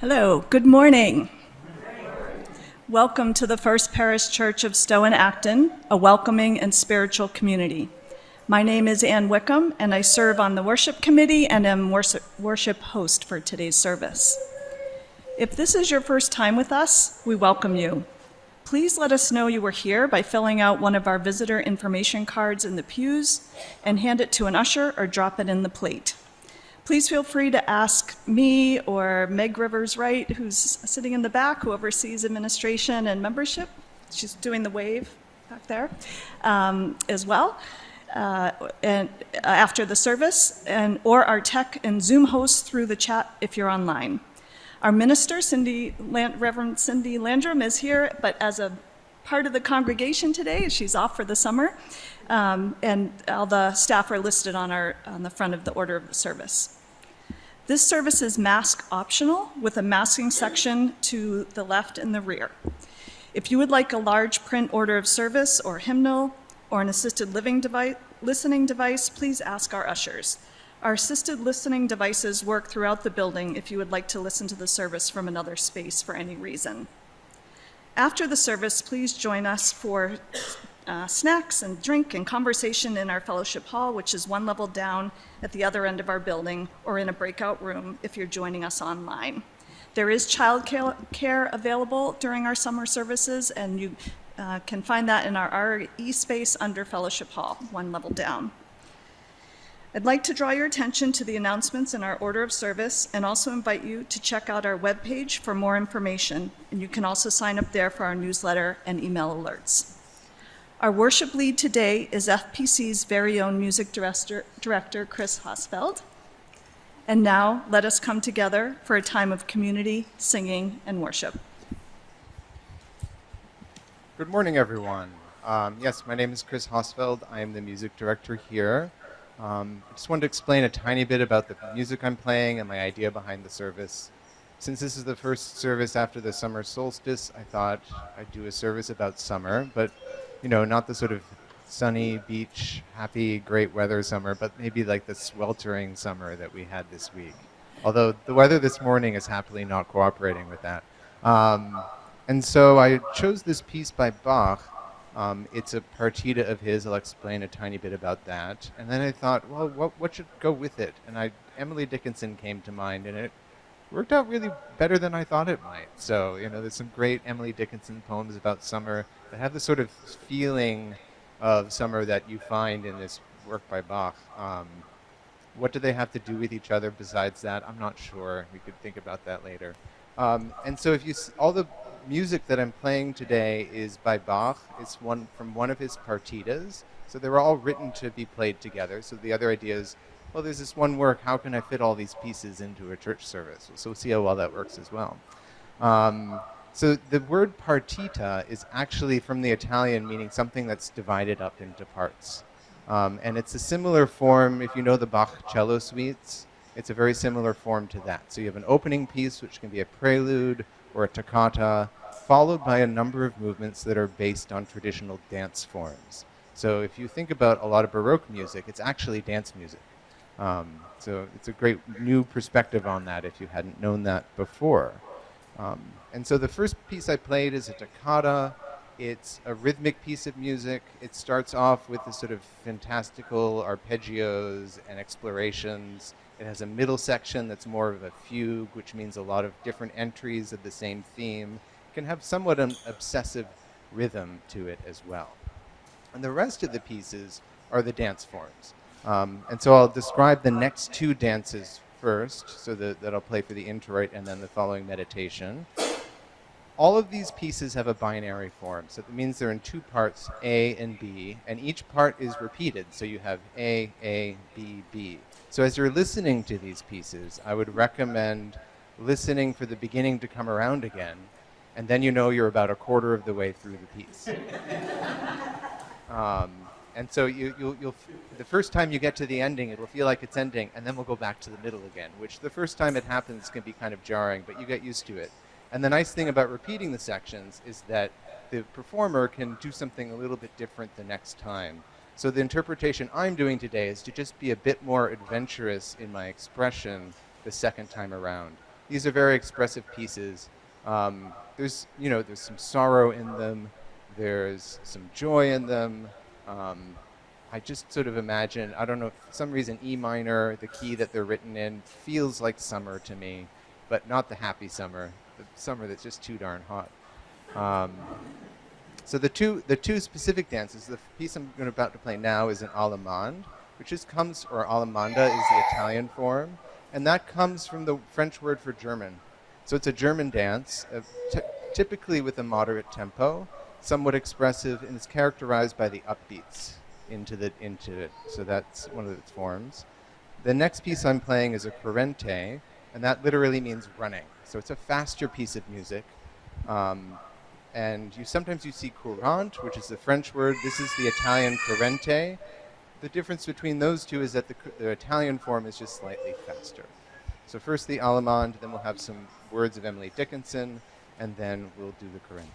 Hello, good morning. Welcome to the First Parish Church of Stowe and Acton, a welcoming and spiritual community. My name is Ann Wickham, and I serve on the worship committee and am worship host for today's service. If this is your first time with us, we welcome you. Please let us know you were here by filling out one of our visitor information cards in the pews and hand it to an usher or drop it in the plate. Please feel free to ask me or Meg Rivers-Wright, who's sitting in the back, who oversees administration and membership. She's doing the wave back there as well. And after the service, or our tech and Zoom hosts through the chat if you're online. Our minister, Reverend Cindy Landrum, is here, but as a part of the congregation today, she's off for the summer. And all the staff are listed on the front of the order of the service. This service is mask optional with a masking section to the left and the rear. If you would like a large print order of service or hymnal or an assisted listening device, please ask our ushers. Our assisted listening devices work throughout the building if you would like to listen to the service from another space for any reason. After the service, please join us for snacks and drink and conversation in our fellowship hall, which is one level down at the other end of our building, or in a breakout room if you're joining us online. There is child care available during our summer services, and you can find that in our RE space under fellowship hall, one level down. I'd like to draw your attention to the announcements in our order of service and also invite you to check out our webpage for more information, and you can also sign up there for our newsletter and email alerts. Our worship lead today is FPC's very own music director, Chris Hosfeld. And now, let us come together for a time of community, singing, and worship. Good morning, everyone. Yes, my name is Chris Hosfeld. I am the music director here. I just wanted to explain a tiny bit about the music I'm playing and my idea behind the service. Since this is the first service after the summer solstice, I thought I'd do a service about summer, but not the sort of sunny beach, happy, great weather summer, but maybe like the sweltering summer that we had this week. Although the weather this morning is happily not cooperating with that. And so I chose this piece by Bach. It's a partita of his. I'll explain a tiny bit about that. And then I thought, well, what should go with it? And Emily Dickinson came to mind, and it worked out really better than I thought it might. So, there's some great Emily Dickinson poems about summer that have the sort of feeling of summer that you find in this work by Bach. What do they have to do with each other besides that? I'm not sure. We could think about that later. And so all the music that I'm playing today is by Bach. It's from one of his partitas. So they were all written to be played together. So the other idea is, well, there's this one work. How can I fit all these pieces into a church service? So we'll see how well that works as well. So the word partita is actually from the Italian, meaning something that's divided up into parts. And it's a similar form, if you know the Bach cello suites, it's a very similar form to that. So you have an opening piece, which can be a prelude or a toccata, followed by a number of movements that are based on traditional dance forms. So if you think about a lot of Baroque music, it's actually dance music. So it's a great new perspective on that if you hadn't known that before. And so the first piece I played is a toccata. It's a rhythmic piece of music. It starts off with this sort of fantastical arpeggios and explorations. It has a middle section that's more of a fugue, which means a lot of different entries of the same theme. It can have somewhat an obsessive rhythm to it as well. And the rest of the pieces are the dance forms. And so I'll describe the next two dances first, so that I'll play for the introit and then the following meditation. All of these pieces have a binary form, so that means they're in two parts, A and B, and each part is repeated, so you have A, B, B. So as you're listening to these pieces, I would recommend listening for the beginning to come around again, and then you're about a quarter of the way through the piece. And so you'll the first time you get to the ending, it'll feel like it's ending, and then we'll go back to the middle again, which the first time it happens can be kind of jarring, but you get used to it. And the nice thing about repeating the sections is that the performer can do something a little bit different the next time. So the interpretation I'm doing today is to just be a bit more adventurous in my expression the second time around. these are very expressive pieces. There's some sorrow in them. There's some joy in them. I just sort of imagine, I don't know, for some reason E minor, the key that they're written in, feels like summer to me, but not the happy summer, the summer that's just too darn hot. So the two specific dances, the piece I'm about to play now is an allemande, which or allemanda is the Italian form, and that comes from the French word for German. So it's a German dance, typically with a moderate tempo, somewhat expressive, and it's characterized by the upbeats into it. So that's one of its forms. The next piece I'm playing is a corrente, and that literally means running. So it's a faster piece of music. And sometimes you see courante, which is the French word. This is the Italian corrente. The difference between those two is that the Italian form is just slightly faster. So first the allemande, then we'll have some words of Emily Dickinson, and then we'll do the corrente.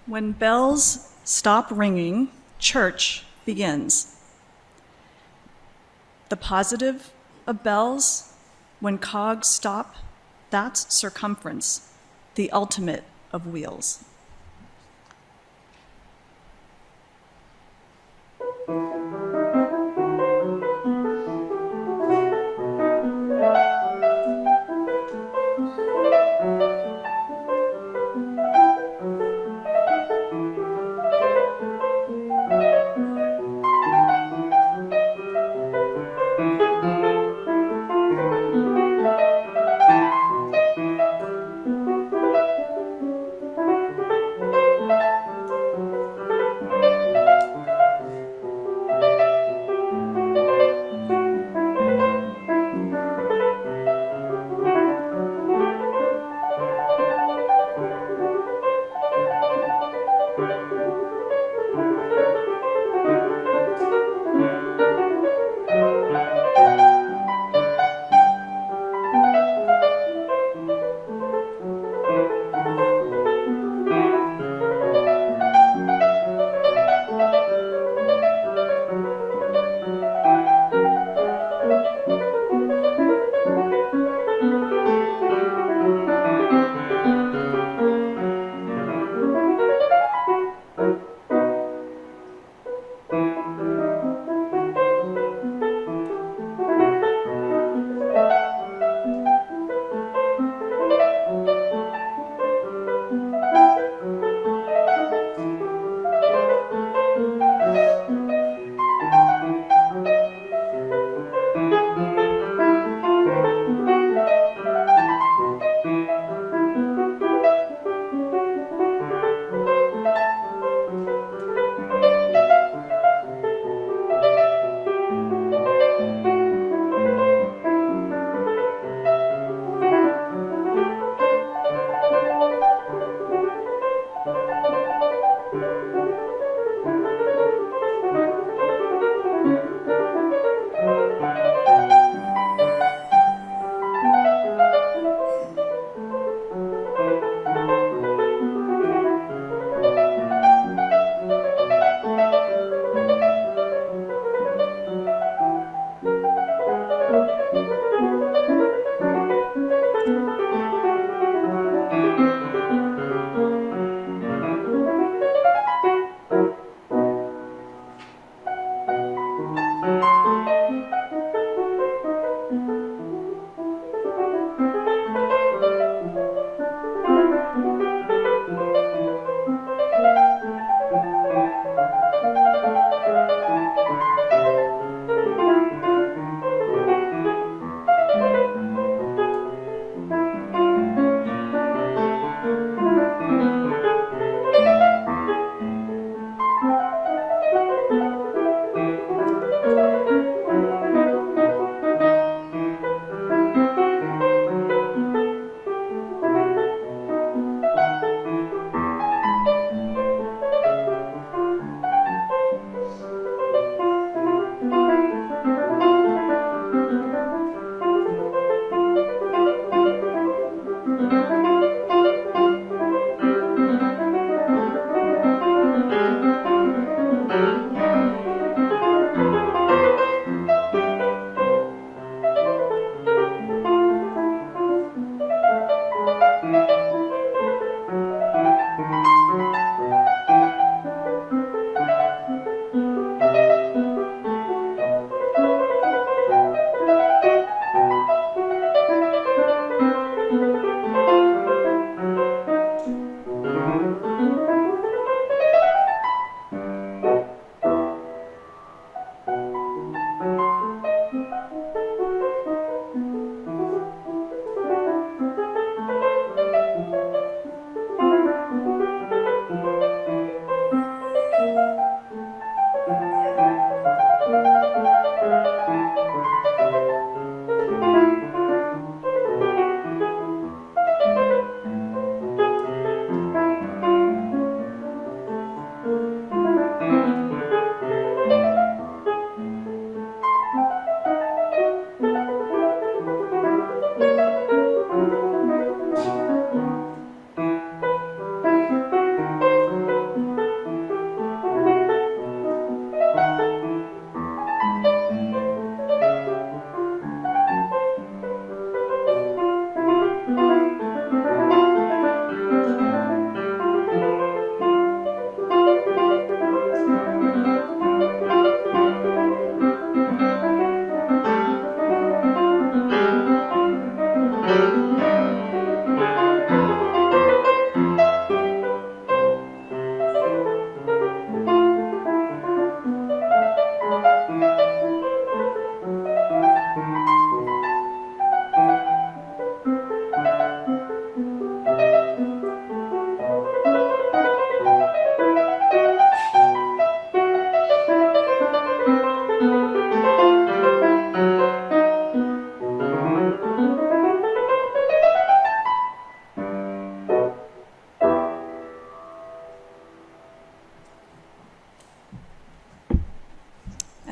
When bells stop ringing, church begins. The positive of bells, when cogs stop, that's circumference, the ultimate of wheels.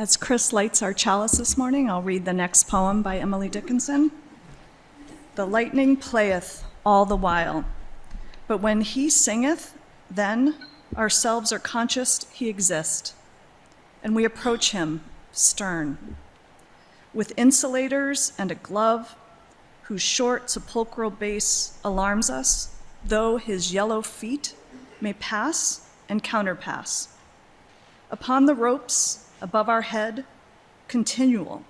As Chris lights our chalice this morning, I'll read the next poem by Emily Dickinson. The lightning playeth all the while, but when he singeth, then ourselves are conscious he exists, and we approach him stern, with insulators and a glove, whose short sepulchral bass alarms us, though his yellow feet may pass and counterpass. Upon the ropes above our head, continual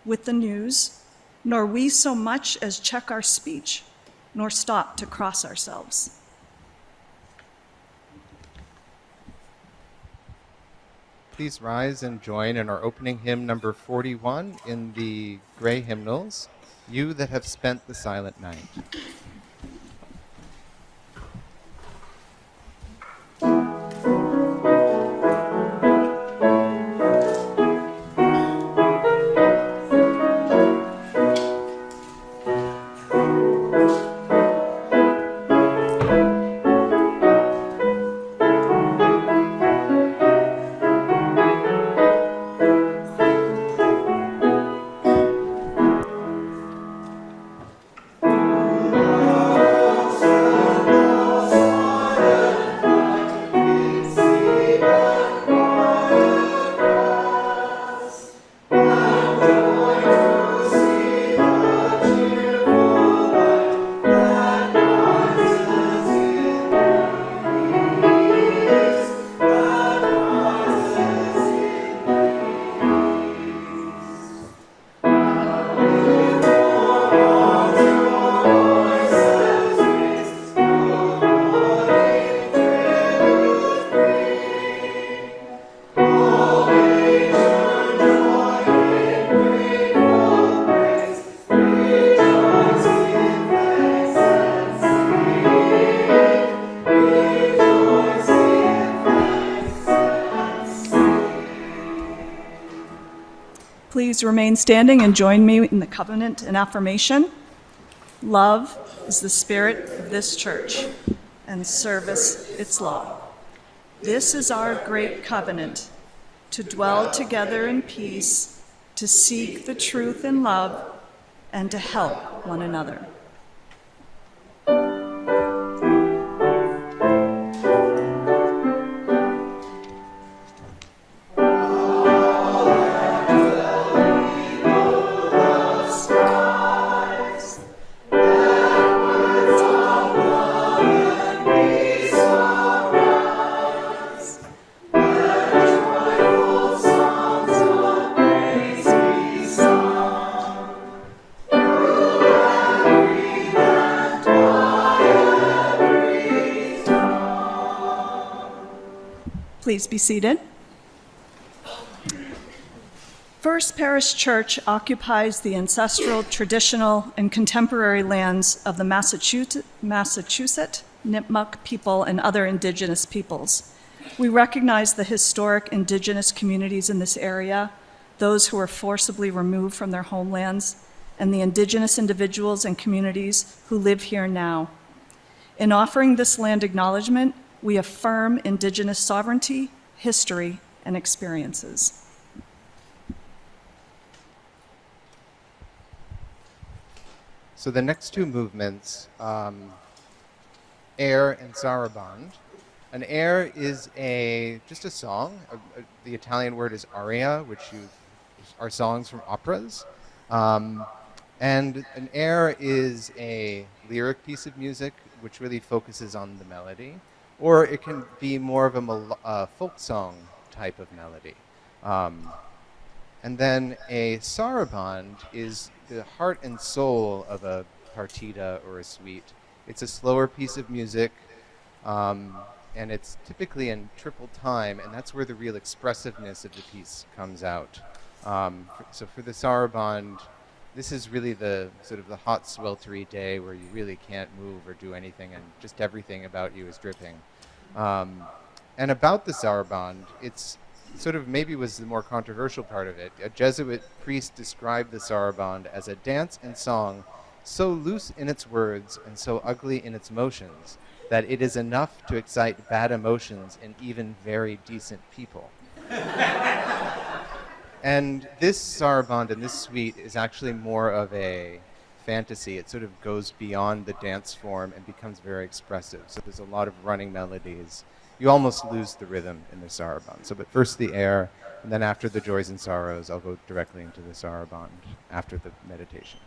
with the news, nor we so much as check our speech, nor stop to cross ourselves. Please rise and join in our opening hymn number 41 in the gray hymnals, You That Have Spent the Silent Night. Please remain standing and join me in the covenant and affirmation. Love is the spirit of this church, and service its law. This is our great covenant, to dwell together in peace, to seek the truth in love, and to help one another. Please be seated. First Parish Church occupies the ancestral, traditional, and contemporary lands of the Massachusetts, Nipmuc people, and other indigenous peoples. We recognize the historic indigenous communities in this area, those who were forcibly removed from their homelands, and the indigenous individuals and communities who live here now. In offering this land acknowledgement, we affirm indigenous sovereignty, history, and experiences. So the next two movements, air and saraband. An air is just a song. The Italian word is aria, which are songs from operas. And an air is a lyric piece of music which really focuses on the melody. Or it can be more of a folk song type of melody. And then a saraband is the heart and soul of a partita or a suite. It's a slower piece of music, and it's typically in triple time, and that's where the real expressiveness of the piece comes out. So for the saraband, this is really the sort of the hot, sweltery day where you really can't move or do anything, and just everything about you is dripping. And about the saraband, it's sort of maybe was the more controversial part of it. A Jesuit priest described the saraband as a dance and song so loose in its words and so ugly in its motions that it is enough to excite bad emotions in even very decent people. And this saraband and this suite is actually more of a fantasy. It sort of goes beyond the dance form and becomes very expressive. So there's a lot of running melodies. You almost lose the rhythm in the saraband. So, but first the air, and then after the joys and sorrows, I'll go directly into the saraband after the meditation.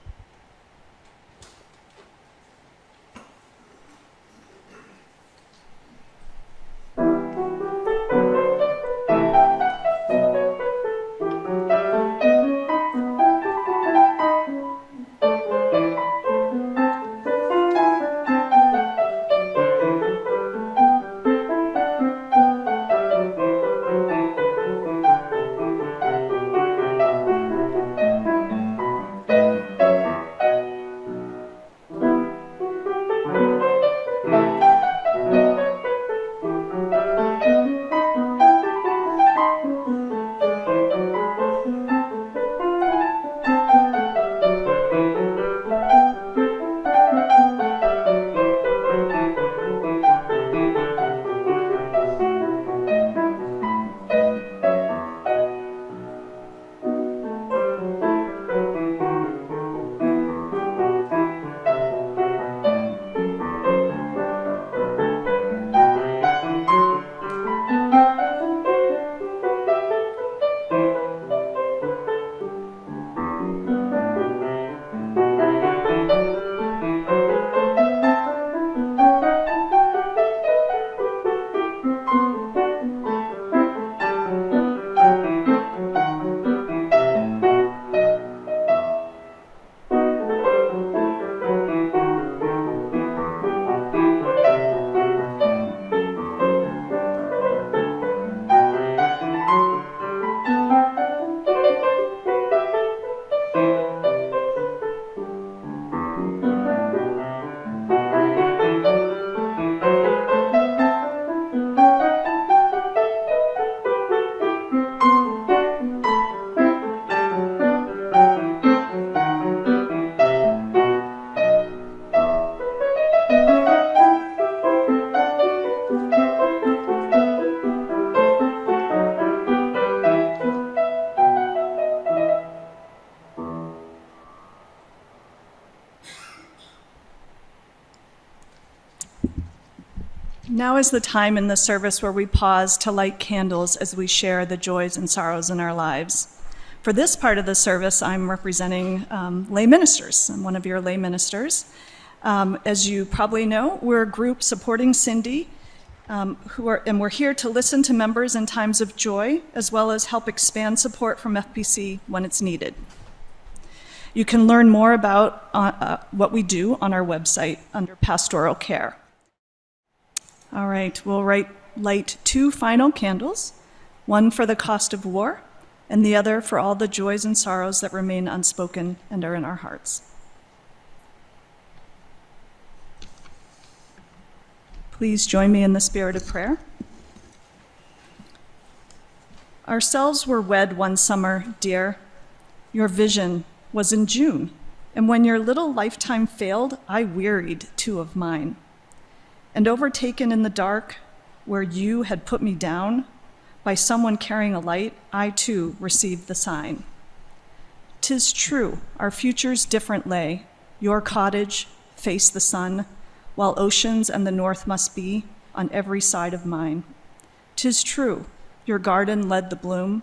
Now is the time in the service where we pause to light candles as we share the joys and sorrows in our lives. For this part of the service, I'm representing lay ministers. I'm one of your lay ministers. As you probably know, we're a group supporting Cindy, and we're here to listen to members in times of joy, as well as help expand support from FPC when it's needed. You can learn more about what we do on our website under Pastoral Care. All right, we'll light 2 final candles, one for the cost of war, and the other for all the joys and sorrows that remain unspoken and are in our hearts. Please join me in the spirit of prayer. Ourselves were wed one summer, dear. Your vision was in June, and when your little lifetime failed, I wearied 2 of mine. And overtaken in the dark, where you had put me down, by someone carrying a light, I too received the sign. 'Tis true, our futures different lay. Your cottage faced the sun, while oceans and the north must be on every side of mine. 'Tis true, your garden led the bloom,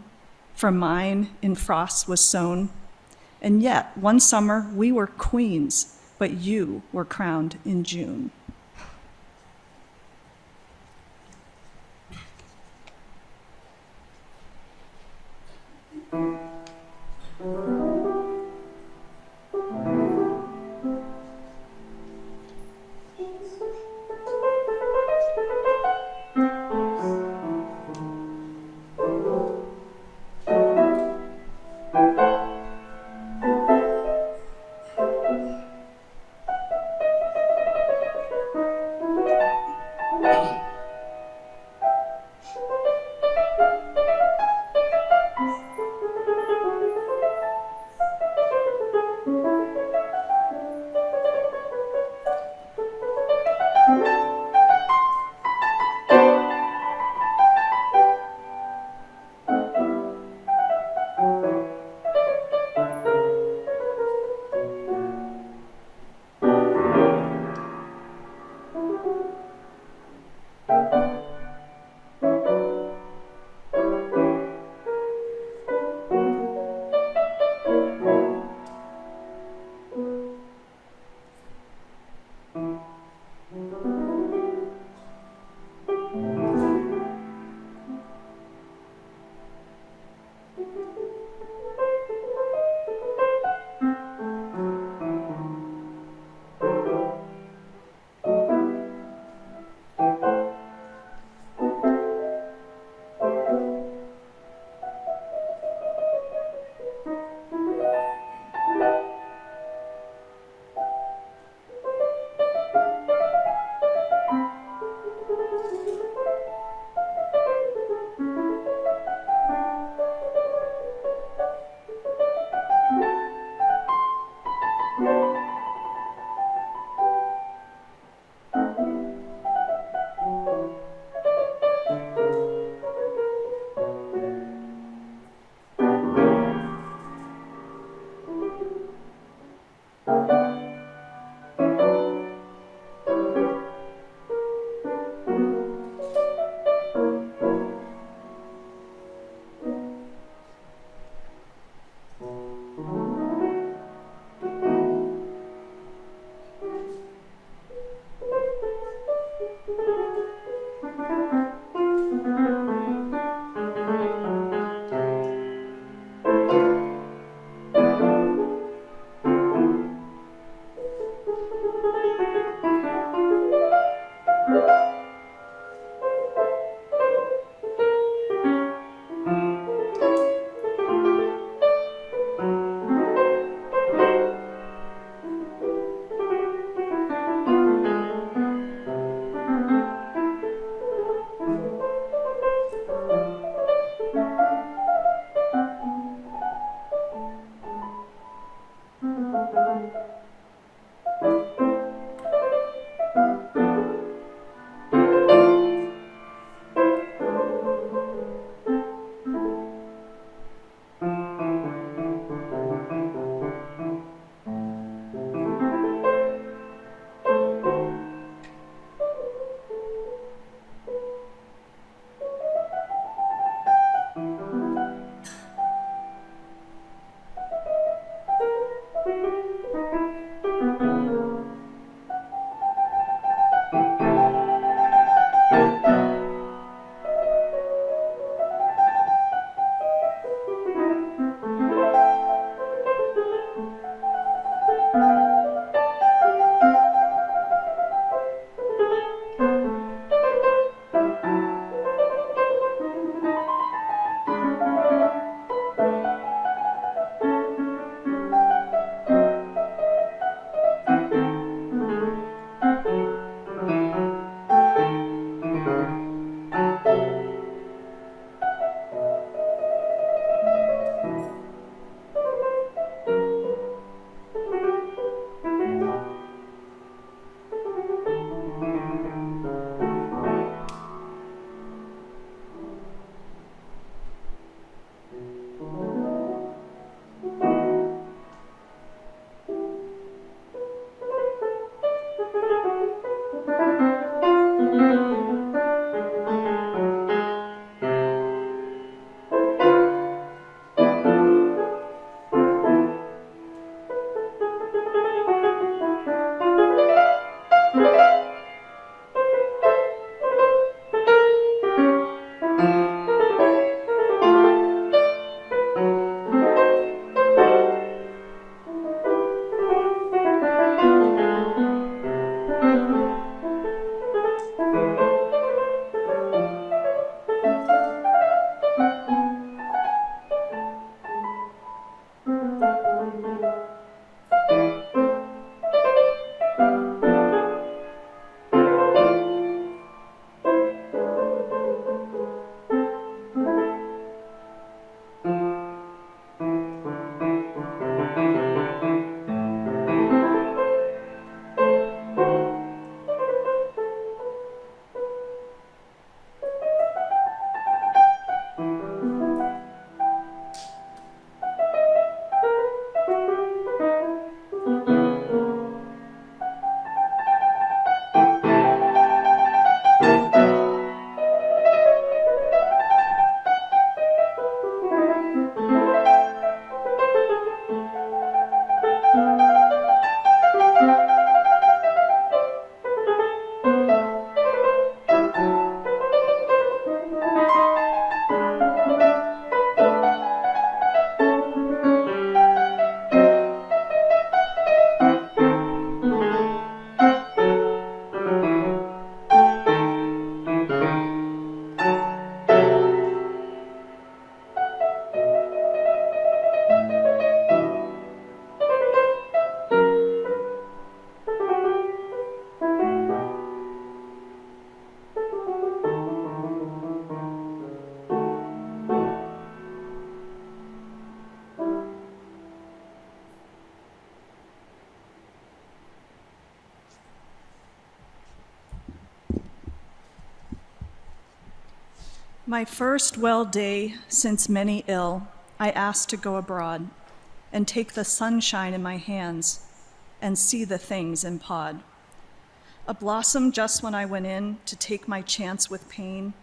for mine in frost was sown. And yet, one summer we were queens, but you were crowned in June. My first well day since many ill, I asked to go abroad and take the sunshine in my hands and see the things in pod. A blossom just when I went in to take my chance with pain,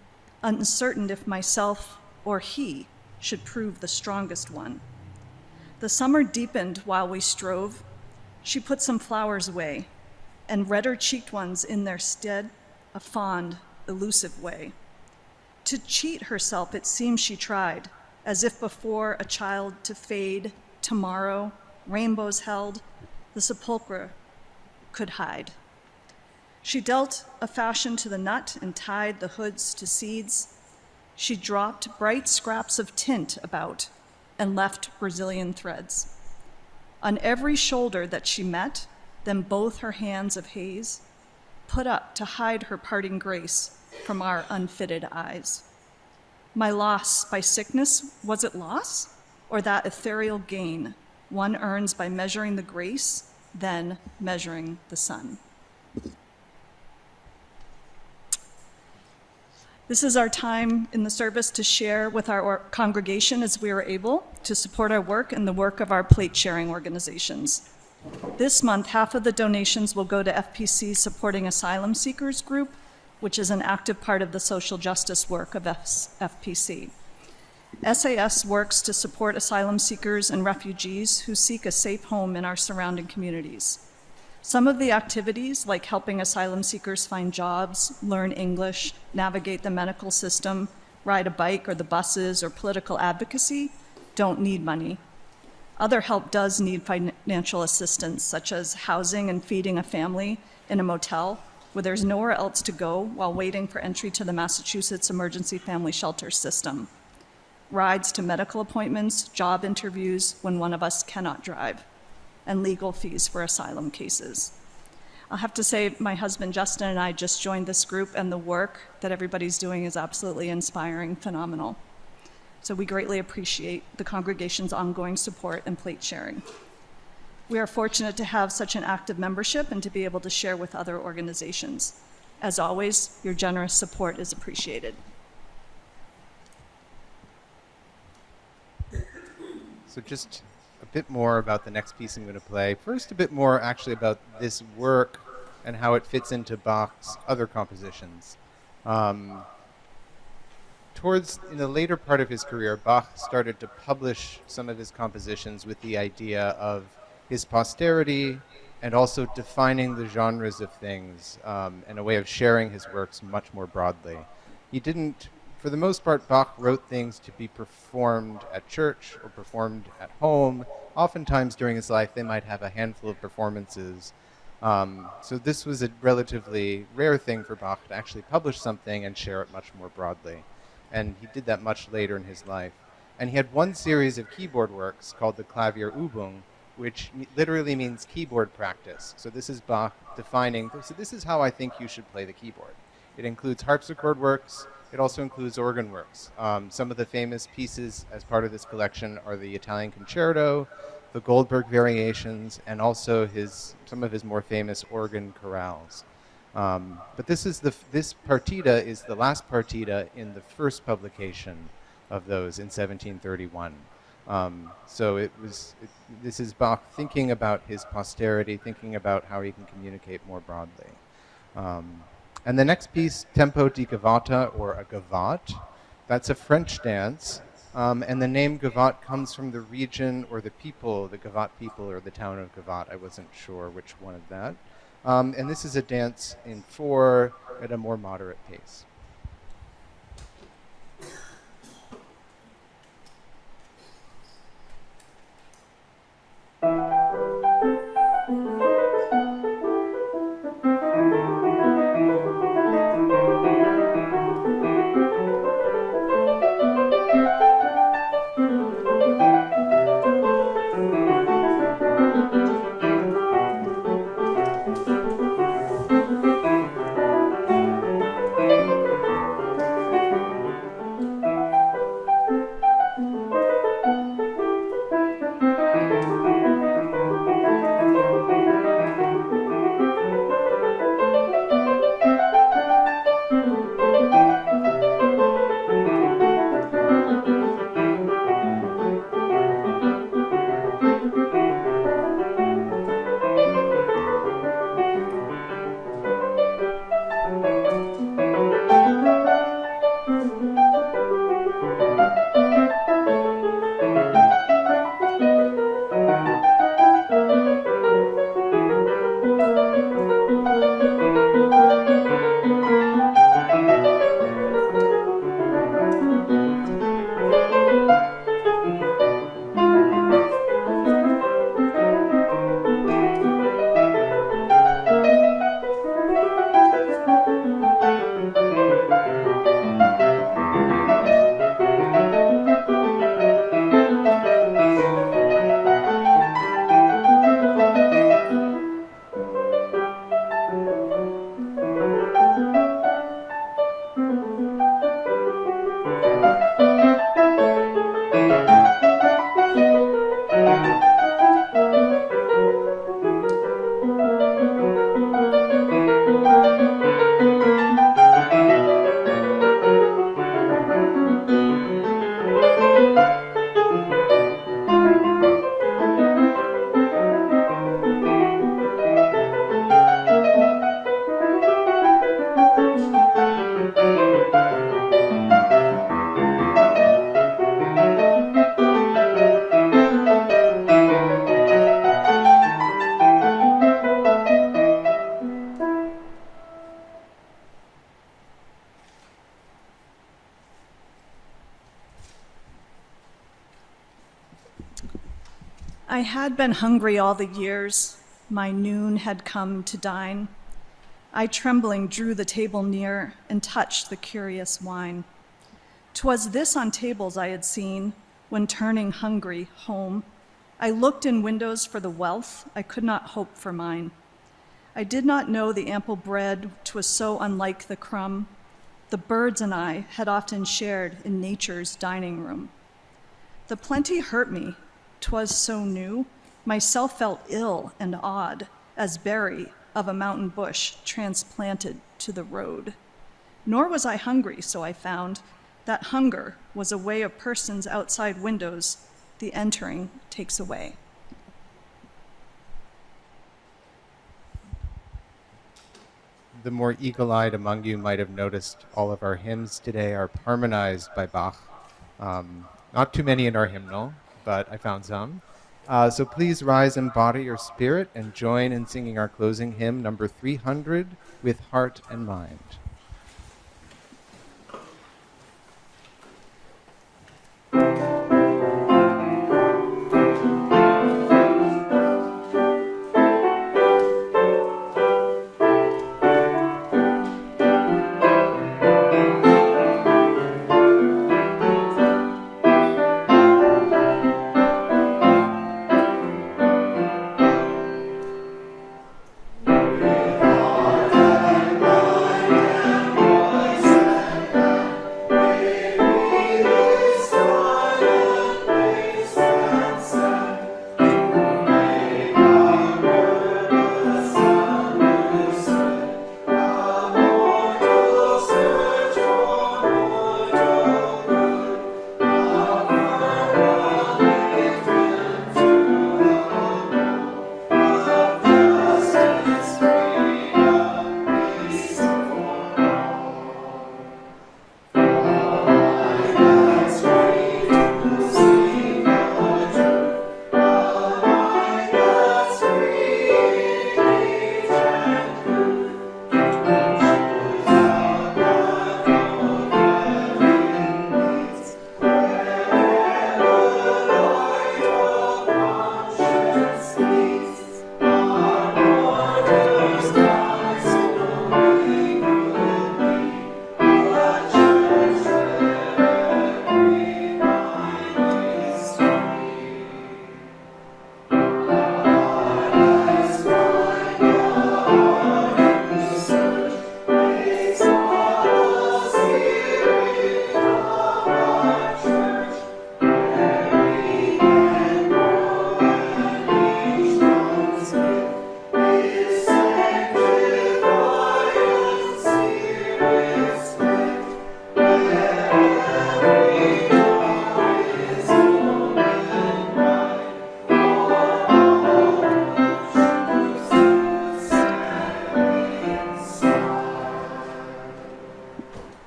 uncertain if myself or he should prove the strongest one. The summer deepened while we strove. She put some flowers away, and redder-cheeked ones in their stead, a fond, elusive way. To cheat herself, it seemed she tried, as if before a child to fade, tomorrow, rainbows held, the sepulchre could hide. She dealt a fashion to the nut and tied the hoods to seeds. She dropped bright scraps of tint about and left Brazilian threads. On every shoulder that she met, then both her hands of haze, put up to hide her parting grace from our unfitted eyes. My loss by sickness, was it loss? Or that ethereal gain one earns by measuring the grace, then measuring the sun? This is our time in the service to share with our congregation as we are able to support our work and the work of our plate sharing organizations. This month, half of the donations will go to FPC Supporting Asylum Seekers Group, which is an active part of the social justice work of FPC. SAS works to support asylum seekers and refugees who seek a safe home in our surrounding communities. Some of the activities, like helping asylum seekers find jobs, learn English, navigate the medical system, ride a bike or the buses, or political advocacy, don't need money. Other help does need financial assistance, such as housing and feeding a family in a motel where there's nowhere else to go while waiting for entry to the Massachusetts Emergency Family Shelter System. Rides to medical appointments, job interviews when one of us cannot drive, and legal fees for asylum cases. I'll have to say, my husband Justin and I just joined this group, and the work that everybody's doing is absolutely inspiring, phenomenal. So we greatly appreciate the congregation's ongoing support and plate sharing. We are fortunate to have such an active membership and to be able to share with other organizations. As always, your generous support is appreciated. So just a bit more about the next piece I'm going to play. First, a bit more actually about this work and how it fits into Bach's other compositions. In the later part of his career, Bach started to publish some of his compositions with the idea of his posterity and also defining the genres of things and a way of sharing his works much more broadly. He didn't, for the most part, Bach wrote things to be performed at church or performed at home. Oftentimes during his life, they might have a handful of performances. So this was a relatively rare thing for Bach to actually publish something and share it much more broadly. And he did that much later in his life. And he had one series of keyboard works called the Klavierübung, which literally means keyboard practice. So this is Bach defining, so this is how I think you should play the keyboard. It includes harpsichord works. It also includes organ works. Some of the famous pieces as part of this collection are the Italian Concerto, the Goldberg Variations, and also some of his more famous organ chorales. But this partita is the last partita in the first publication of those in 1731. So this is Bach thinking about his posterity, thinking about how he can communicate more broadly. And the next piece, Tempo di Gavotta, or a gavotte, that's a French dance. And the name Gavotte comes from the region or the people, the Gavotte people, or the town of Gavotte. I wasn't sure which one of that. And this is a dance in 4 at a more moderate pace. I had been hungry all the years, my noon had come to dine. I trembling drew the table near and touched the curious wine. 'Twas this on tables I had seen when turning hungry home. I looked in windows for the wealth I could not hope for mine. I did not know the ample bread 'twas so unlike the crumb the birds and I had often shared in nature's dining room. The plenty hurt me, 'twas so new, myself felt ill and odd as berry of a mountain bush transplanted to the road. Nor was I hungry, so I found that hunger was a way of persons outside windows the entering takes away. The more eagle-eyed among you might have noticed all of our hymns today are harmonized by Bach. Not too many in our hymnal, but I found some. So please rise in body or spirit and join in singing our closing hymn, number 300, with heart and mind.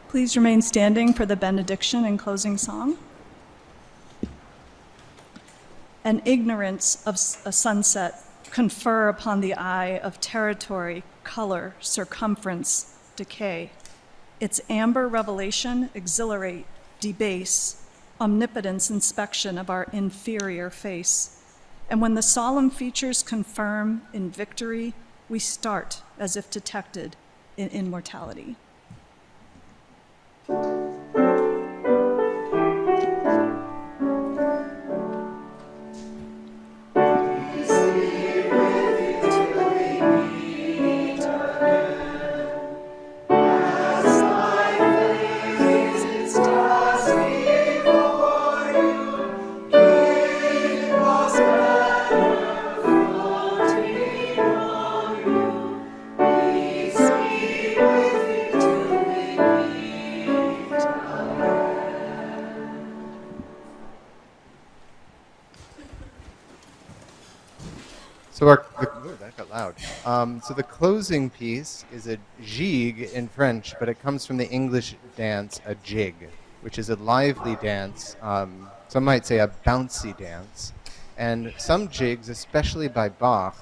Please remain standing for the benediction and closing song. An ignorance of a sunset confer upon the eye of territory, color, circumference, decay. Its amber revelation exhilarate, debase, omnipotence inspection of our inferior face. And when the solemn features confirm in victory, we start as if detected in immortality. So that got loud. So the closing piece is a gigue in French, but it comes from the English dance, a jig, which is a lively dance. Some might say a bouncy dance. And some jigs, especially by Bach,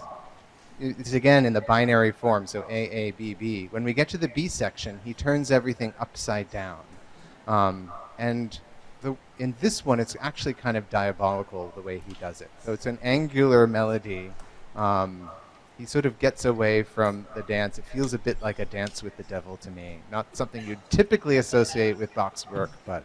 it's again in the binary form, so A, A, B, B. When we get to the B section, he turns everything upside down. And in this one, it's actually kind of diabolical the way he does it. So it's an angular melody. He sort of gets away from the dance. It feels a bit like a dance with the devil to me. Not something you'd typically associate with Bach's work, but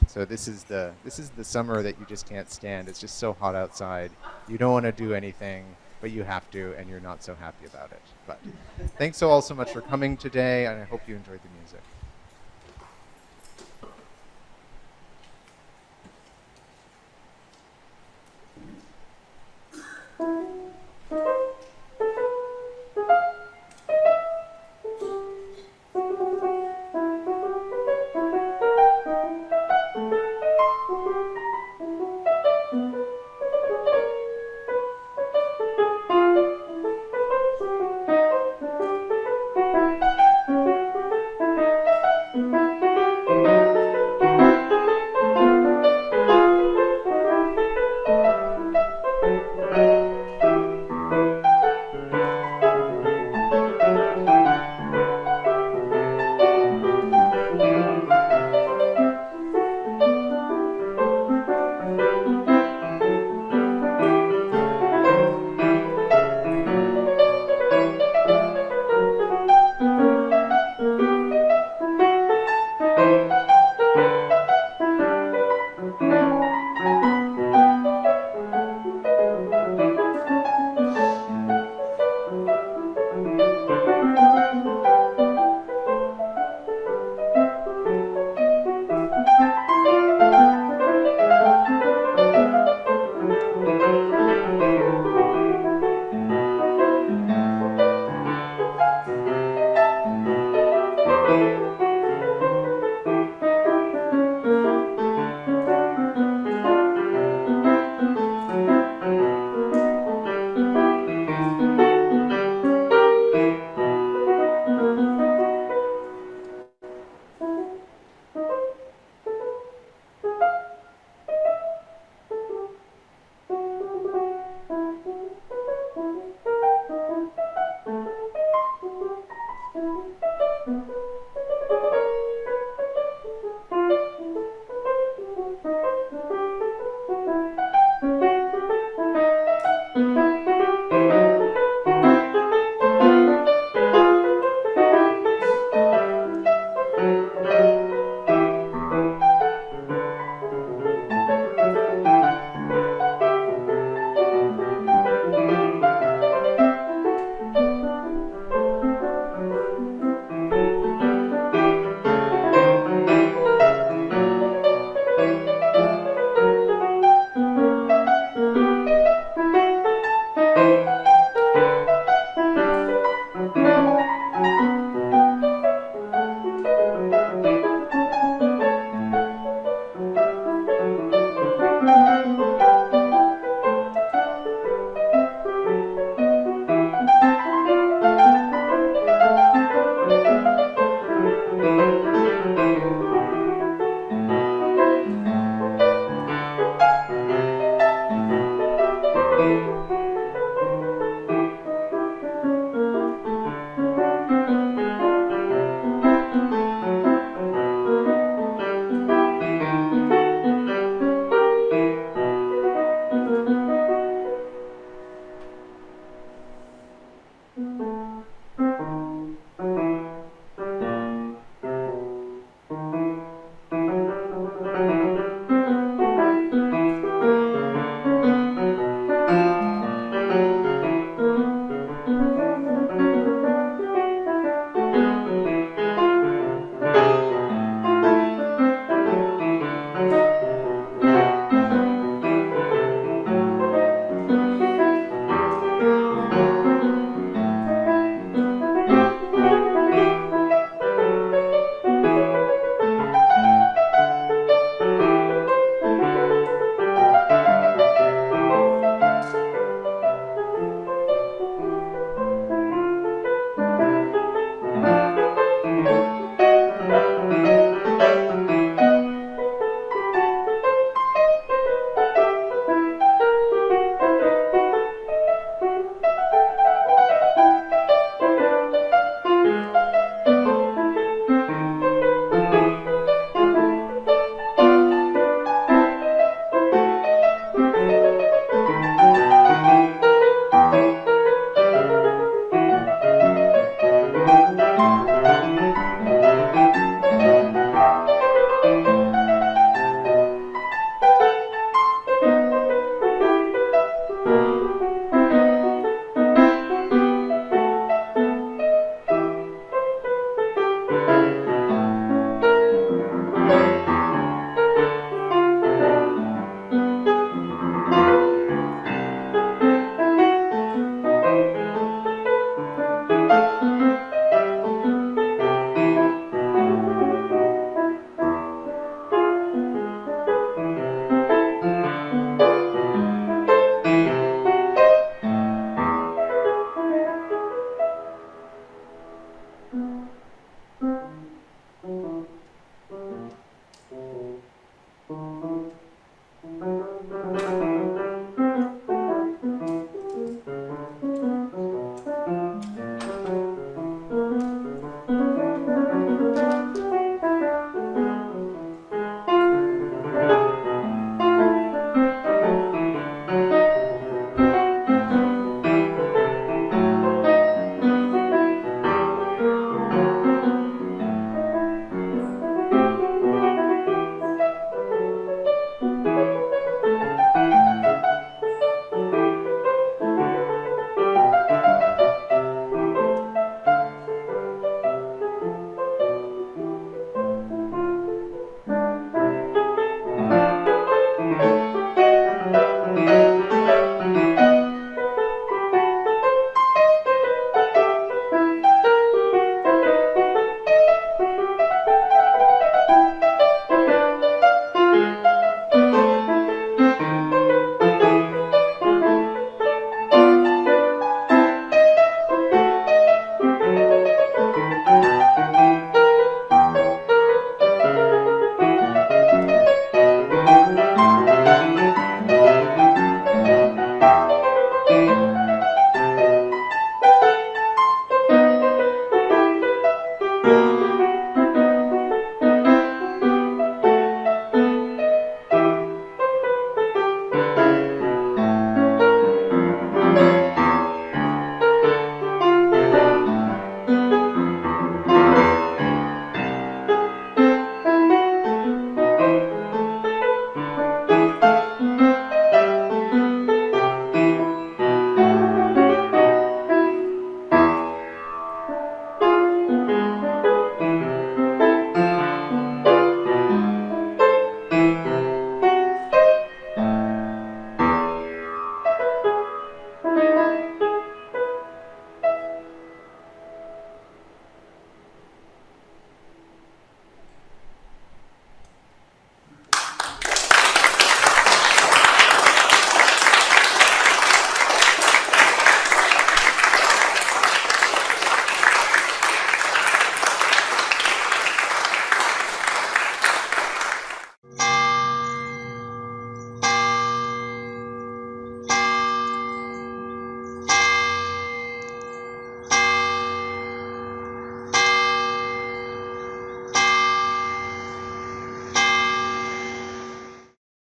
so this is the summer that you just can't stand. It's just so hot outside. You don't want to do anything, but you have to, and you're not so happy about it. But thanks all so much for coming today, and I hope you enjoyed the music.